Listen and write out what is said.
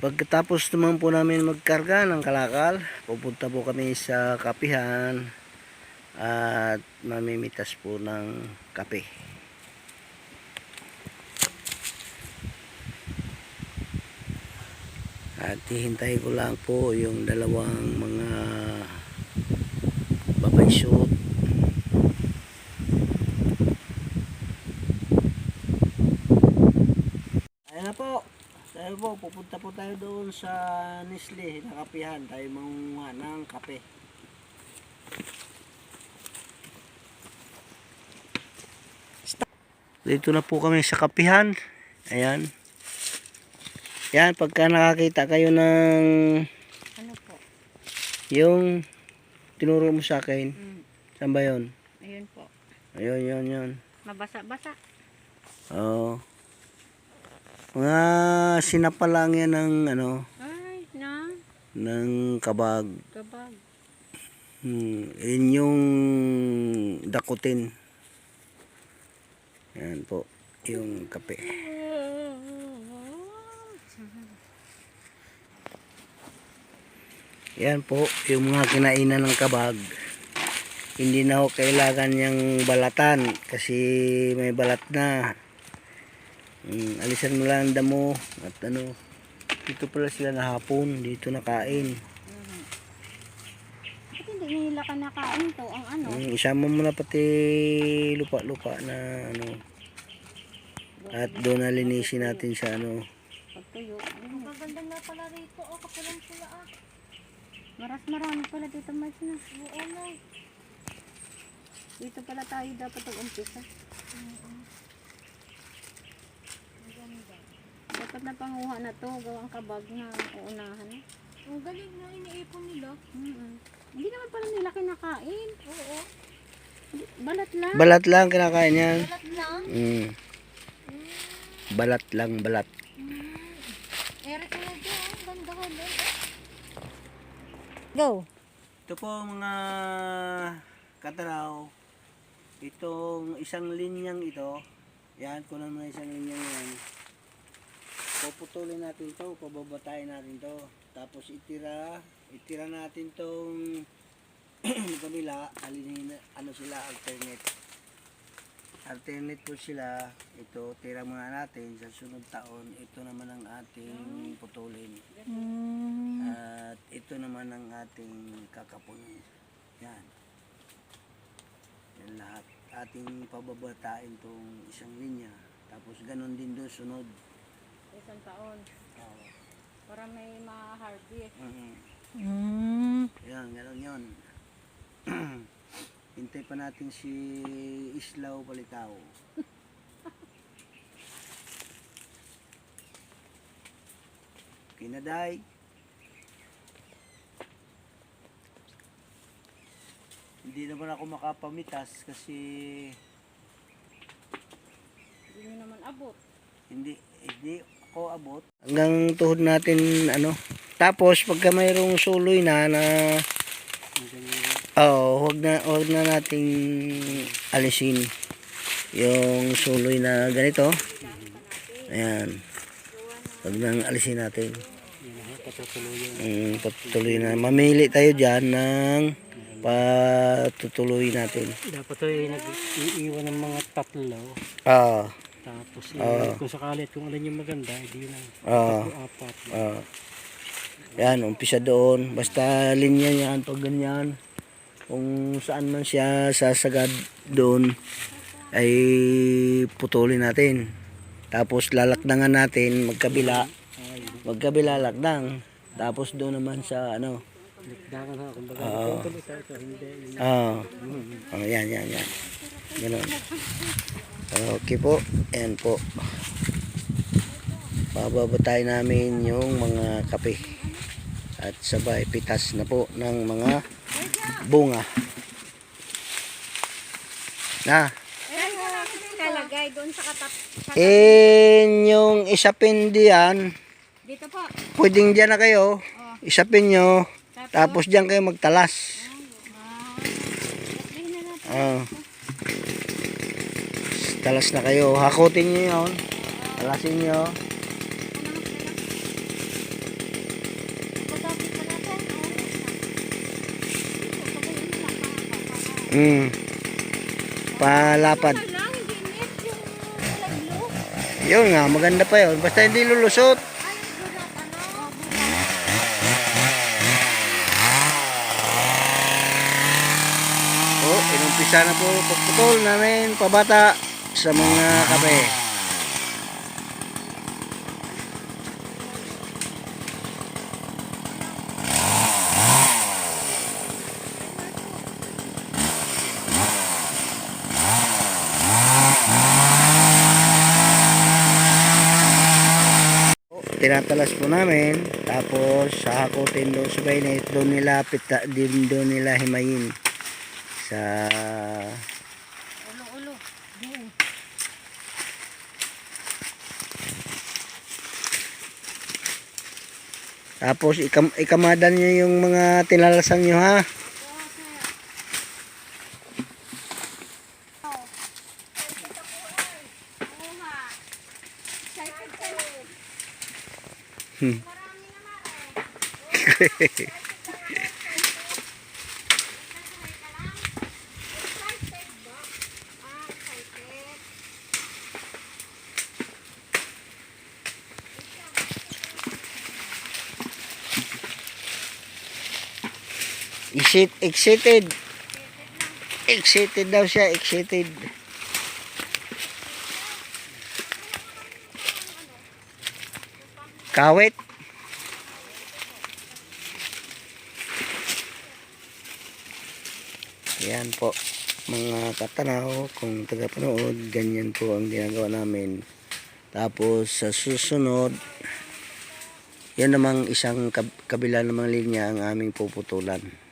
Pagkatapos naman po namin magkarga ng kalakal, pupunta po kami sa kapihan at mamimitas po ng kape. At hihintayin ko lang po yung dalawang mga babay suit. Ayan na po. Dahil po, pupunta po tayo doon sa Nestle na kapihan. Tayo mangunguha ng kape. Dito na po kami sa kapihan. Ayan. Yan, pagka nakakita kayo ng Ano po? yung tinuro mo sa akin. Saan ba yun? Ayun po. Ayun, yun. Mabasa-basa. Oo. Mga sinapa lang yan ng ano, Ay, ng kabag. kabag. Yun yung dakutin. Yan po, yung kape. Yan po, yung mga kinainan ng kabag. Hindi na ho kailangan yung balatan kasi may balat na. Alisan mo lang ang damo at ano. Dito pala sila na hapon, dito nakain. Bakit hindi nila ka nakain to? Ang ano? Isama mo na pati lupa-lupa na ano. At doon na linisin natin sa ano. Pagtuyo. Ang gaganda na pala rito. O, kapalang pula ah. Marami pala dito, Martina. Oo na. Dito pala tayo dapat mag-umpisa. Dapat na panguha na to. Gawang kabag na uunahan. Ang galing na iniipon nila. Hindi naman pala nila kinakain. Oo. Balat lang. Balat lang kinakain yan. Balat lang. Balat lang, balat. Ere ko na dyan. Ganda ko doon. Go. Ito po mga kataraw. Itong isang linyang ito. Yan, kunan mo na isang linyang yan. Puputulin natin to, pababatayin natin to. Tapos itira natin tong kabila, ano sila, alternate po sila. Ito, tira muna natin sa sunod taon. Ito naman ang ating putulin. At ito naman ang ating kakapunin. Yan. Yan lahat. Ating pababatain tong isang linya. Tapos ganun din doon sunod. Isang taon. Para may ma-harvest. Yan, ganun yun. Hintay pa natin si Islaw Balitaw. Kinaday. Hindi naman ako makapamitas kasi Hindi nyo naman abot. hindi ako abot. Hanggang tuhod natin ano. Tapos pagka mayroong suloy na huwag na nating alisin yung suloy na ganito. Ayan. Huwag nang alisin natin. Patutuloy na. Mamili tayo dyan ng patutuloy natin. Dapat ay nag-iiwan ng mga tatlo. Tapos kung sakali kung alin yung maganda, hindi na. Apat. Yan, umpisa doon. Basta linya yan, pag ganyan. Kung saan man siya sasagad doon, ay putulin natin. Tapos lalakdangan natin, magkabila lakdang. Tapos doon naman sa ano. Likdangan ha, kumbaga. Yan. Ganun. Okay po. Ayan po. Pababatay namin yung mga kape. At sabay pitas na po ng mga bunga. Na. Kalagay doon sa katap. Yung isapin diyan. Dito po. Pwedeng dyan na kayo. Isapin nyo. Tapos dyan kayo magtalas. Talas na kayo. Hakutin nyo yun. Talasin nyo. Palapad. Lang, hindi net yung lalaglo. Yun nga, maganda pa yun. Basta hindi lulusot. Ay, bulat ano? Oh, inumpisa na po pagputol namin pabata sa mga kape. Tinatalas po namin, tapos sahakutin doon sa bainit, doon nila doon nila himayin sa Ulo-ulo. tapos ikamadan nyo yung mga tinalasan nyo, ha. Excited. Excited daw siya, excited. Kawit. Yan po mga katanaw, kung tagapanood, ganyan po ang ginagawa namin. Tapos sa susunod, yan namang isang kabila namang linya ang aming puputulan.